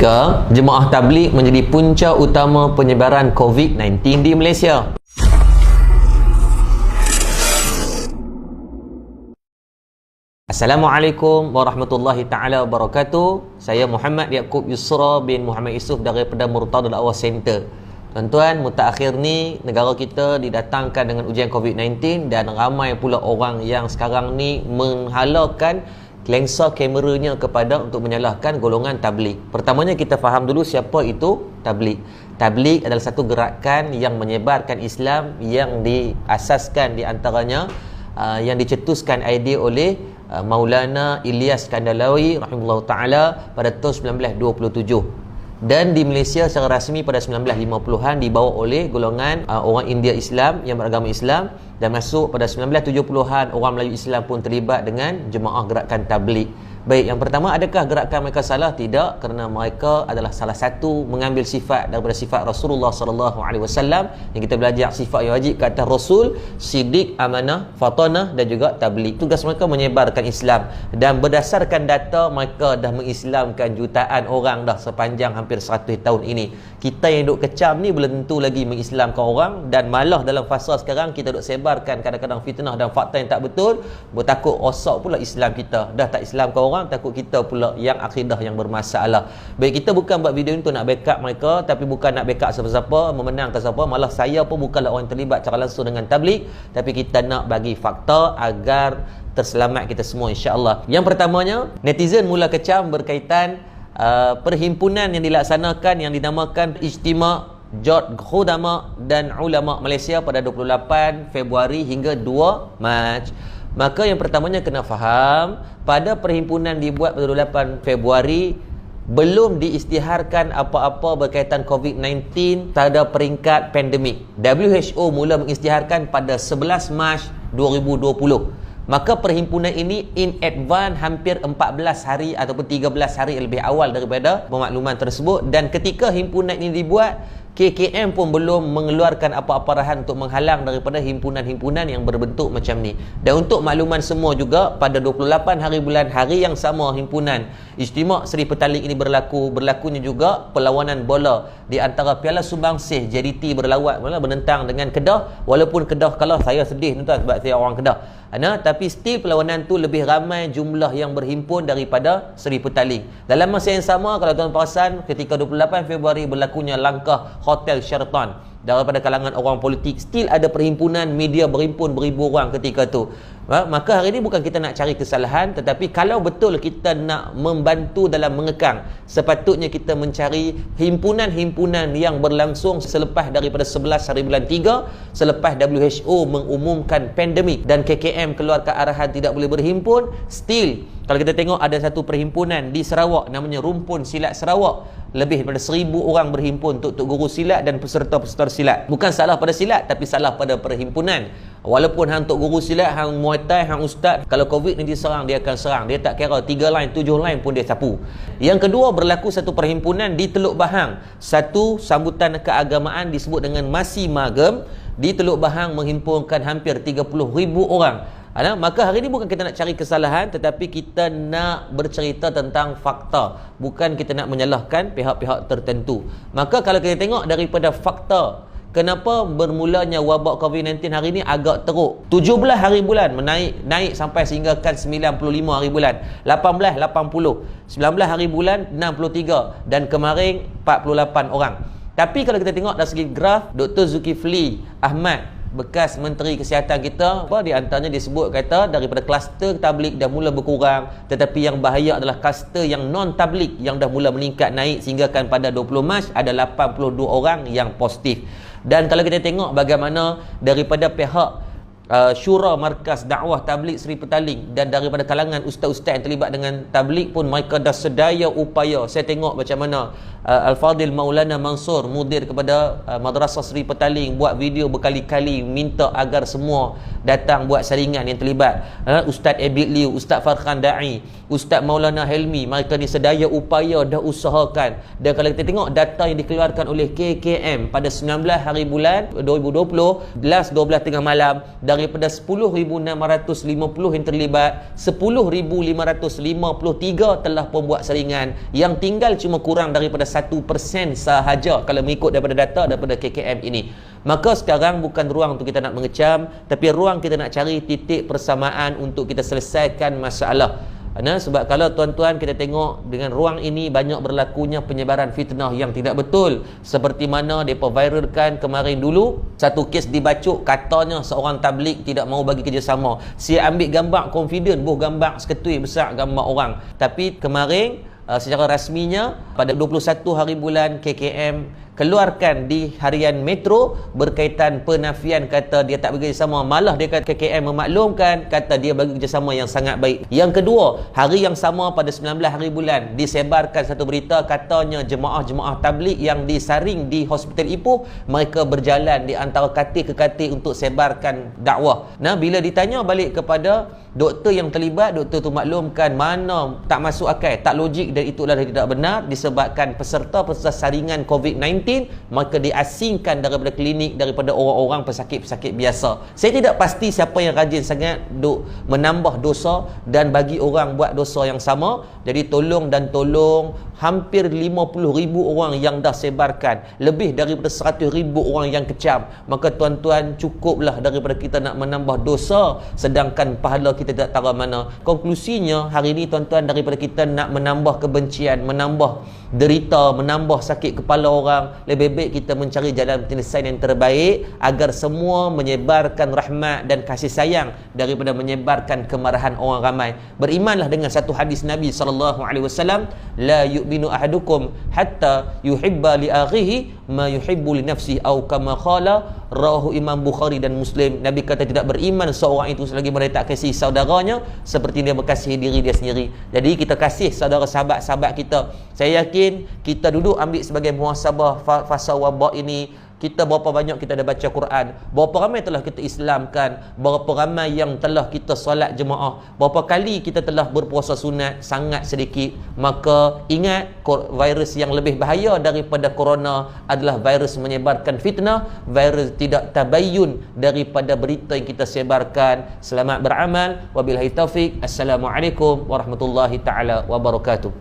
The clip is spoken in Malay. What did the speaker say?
Ketika jemaah tabligh menjadi punca utama penyebaran COVID-19 di Malaysia. Assalamualaikum warahmatullahi taala wabarakatuh. Saya Muhammad Yaakob Yusra bin Muhammad Yusof daripada Murtada Dakwah Center. Tuan-tuan, mutakhir ni negara kita didatangkan dengan ujian COVID-19 dan ramai pula orang yang sekarang ni menghalalkan lensa kameranya kepada untuk menyalahkan golongan tabligh. Pertamanya kita faham dulu siapa itu tabligh. Tabligh adalah satu gerakan yang menyebarkan Islam yang diasaskan di antaranya yang dicetuskan idea oleh Maulana Ilyas Kandalawi rahimahullah taala pada tahun 1927. Dan di Malaysia secara rasmi pada 1950-an dibawa oleh golongan orang India Islam yang beragama Islam, dan masuk pada 1970-an orang Melayu Islam pun terlibat dengan jemaah gerakan tabligh. Baik, yang pertama, adakah gerakan mereka salah? Tidak, kerana mereka adalah salah satu mengambil sifat daripada sifat Rasulullah sallallahu alaihi wasallam yang kita belajar sifat yang wajib ke atas Rasul, siddiq, amanah, fatanah dan juga tabligh. Tugas mereka menyebarkan Islam, dan berdasarkan data mereka dah mengislamkan jutaan orang dah sepanjang hampir 100 tahun ini. Kita yang duk kecam ni belum tentu lagi mengislamkan orang, dan malah dalam fasa sekarang kita duk sebarkan kadang-kadang fitnah dan fakta yang tak betul, bertakut rosak pula Islam kita. Dah tak islamkan orang, takut kita pula yang akidah yang bermasalah. Baik, kita bukan buat video ni untuk nak backup mereka, tapi bukan nak backup siapa-siapa, memenangkan siapa. Malah saya pun bukanlah orang yang terlibat secara langsung dengan tabligh, tapi kita nak bagi fakta agar terselamat kita semua, insya-Allah. Yang pertamanya, netizen mula kecam berkaitan perhimpunan yang dilaksanakan yang dinamakan Ijtima' Jot Khudama dan Ulama Malaysia pada 28 Februari hingga 2 Mac. Maka yang pertamanya kena faham, pada perhimpunan dibuat pada 28 Februari belum diisytiharkan apa-apa berkaitan COVID-19 pada peringkat pandemik. WHO mula mengisytiharkan pada 11 Mac 2020. Maka perhimpunan ini in advance hampir 14 hari ataupun 13 hari lebih awal daripada pemakluman tersebut, dan ketika himpunan ini dibuat, KKM pun belum mengeluarkan apa-apa arahan untuk menghalang daripada himpunan-himpunan yang berbentuk macam ni. Dan untuk makluman semua juga, pada 28 hari bulan, hari yang sama himpunan Ijtima' Seri Petaling ini berlakunya juga perlawanan bola di antara Piala Sumbangsih JDT berlawat menentang dengan Kedah. Walaupun Kedah kalah, saya sedih tuan sebab saya orang Kedah. Tapi still perlawanan tu lebih ramai jumlah yang berhimpun daripada Seri Petaling. Dalam masa yang sama, kalau tuan perasan, ketika 28 Februari berlakunya langkah Hotel Sheraton daripada kalangan orang politik, still ada perhimpunan media berhimpun beribu orang ketika tu. Maka hari ini bukan kita nak cari kesalahan, tetapi kalau betul kita nak membantu dalam mengekang, sepatutnya kita mencari himpunan-himpunan yang berlangsung selepas daripada 11 hari bulan 3, selepas WHO mengumumkan pandemik dan KKM keluarkan arahan tidak boleh berhimpun. Still, kalau kita tengok ada satu perhimpunan di Sarawak namanya Rumpun Silat Sarawak, lebih daripada 1000 orang berhimpun untuk guru silat dan peserta-peserta silat. Bukan salah pada silat, tapi salah pada perhimpunan. Walaupun hang untuk guru silat, hang Muay Thai, hang ustaz, kalau COVID ni diserang, dia akan serang. Dia tak kira 3 line, 7 line pun dia sapu. Yang kedua, berlaku satu perhimpunan di Teluk Bahang. Satu sambutan keagamaan disebut dengan Masi Magem di Teluk Bahang menghimpunkan hampir 30,000 orang. Maka hari ini bukan kita nak cari kesalahan, tetapi kita nak bercerita tentang fakta, bukan kita nak menyalahkan pihak-pihak tertentu. Maka kalau kita tengok daripada fakta, kenapa bermulanya wabak COVID-19 hari ini agak teruk. 17 hari bulan naik sampai sehinggakan 95 hari bulan, 18 80, 19 hari bulan 63, dan kemarin 48 orang. Tapi kalau kita tengok dari segi graf, Dr. Zulkifli Ahmad, bekas Menteri Kesihatan kita, di antaranya disebut kata daripada kluster tabligh dah mula berkurang, tetapi yang bahaya adalah kluster yang non tabligh yang dah mula meningkat naik, sehinggakan pada 20 Mac ada 82 orang yang positif. Dan kalau kita tengok bagaimana daripada pihak Syura Markas Dakwah Tabligh Seri Petaling dan daripada kalangan ustaz-ustaz yang terlibat dengan tabligh pun, mereka dah sedaya upaya. Saya tengok macam mana Al-Fadil Maulana Mansur, mudir kepada Madrasah Seri Petaling, buat video berkali-kali minta agar semua datang buat saringan yang terlibat. Ustaz Abid Liu, Ustaz Farhan Da'i, Ustaz Maulana Helmi, mereka ni sedaya upaya dah usahakan. Dan kalau kita tengok data yang dikeluarkan oleh KKM pada 19 hari bulan 2020, 12 tengah malam, daripada 10,650 yang terlibat, 10,553 telah pun buat saringan. Yang tinggal cuma kurang daripada 1% sahaja kalau mengikut daripada data daripada KKM ini. Maka sekarang bukan ruang untuk kita nak mengecam, tapi ruang kita nak cari titik persamaan untuk kita selesaikan masalah. Sebab kalau tuan-tuan kita tengok dengan ruang ini banyak berlakunya penyebaran fitnah yang tidak betul, seperti mana mereka viralkan kemarin dulu satu kes dibacuk, katanya seorang tabligh tidak mahu bagi kerjasama. Saya ambil gambar confident, gambar seketui besar gambar orang, tapi kemarin secara rasminya pada 21 hari bulan KKM keluarkan di harian Metro berkaitan penafian, kata dia tak bagi kerjasama. Malah dia kata KKM memaklumkan, kata dia bagi kerjasama yang sangat baik. Yang kedua, hari yang sama pada 19 hari bulan disebarkan satu berita, katanya jemaah-jemaah tabligh yang disaring di Hospital Ipoh, mereka berjalan di antara katil ke katil untuk sebarkan dakwah. Bila ditanya balik kepada doktor yang terlibat, doktor tu maklumkan mana tak masuk akal, tak logik, dan itulah tidak benar disebabkan peserta-peserta saringan COVID-19 maka diasingkan daripada klinik, daripada orang-orang pesakit-pesakit biasa. Saya tidak pasti siapa yang rajin sangat duk menambah dosa dan bagi orang buat dosa yang sama. Jadi tolong hampir 50,000 orang yang dah sebarkan, lebih daripada 100,000 orang yang kecam. Maka tuan-tuan, cukuplah daripada kita nak menambah dosa sedangkan pahala kita tak tahu mana. Konklusinya hari ini tuan-tuan, daripada kita nak menambah kebencian, menambah derita, menambah sakit kepala orang, lebih baik kita mencari jalan penyelesaian yang terbaik agar semua menyebarkan rahmat dan kasih sayang daripada menyebarkan kemarahan orang ramai. Berimanlah dengan satu hadis Nabi SAW, la yu'minu ahadukum hatta yuhibba li akhihi ma yuhibbu li nafsihi, atau kama qala, rawahu Imam Bukhari dan Muslim. Nabi kata tidak beriman seorang itu selagi mereka tak kasih saudaranya seperti dia mengasihi diri dia sendiri. Jadi kita kasih saudara sahabat-sahabat kita. Saya yakin kita duduk ambil sebagai muhasabah fasa wabak ini, kita berapa banyak kita dah baca Quran, berapa ramai telah kita Islamkan, berapa ramai yang telah kita solat jemaah, berapa kali kita telah berpuasa sunat, sangat sedikit. Maka ingat, virus yang lebih bahaya daripada corona adalah virus menyebarkan fitnah, virus tidak tabayyun daripada berita yang kita sebarkan. Selamat beramal, wabillahi taufik. Assalamualaikum warahmatullahi taala wabarakatuh.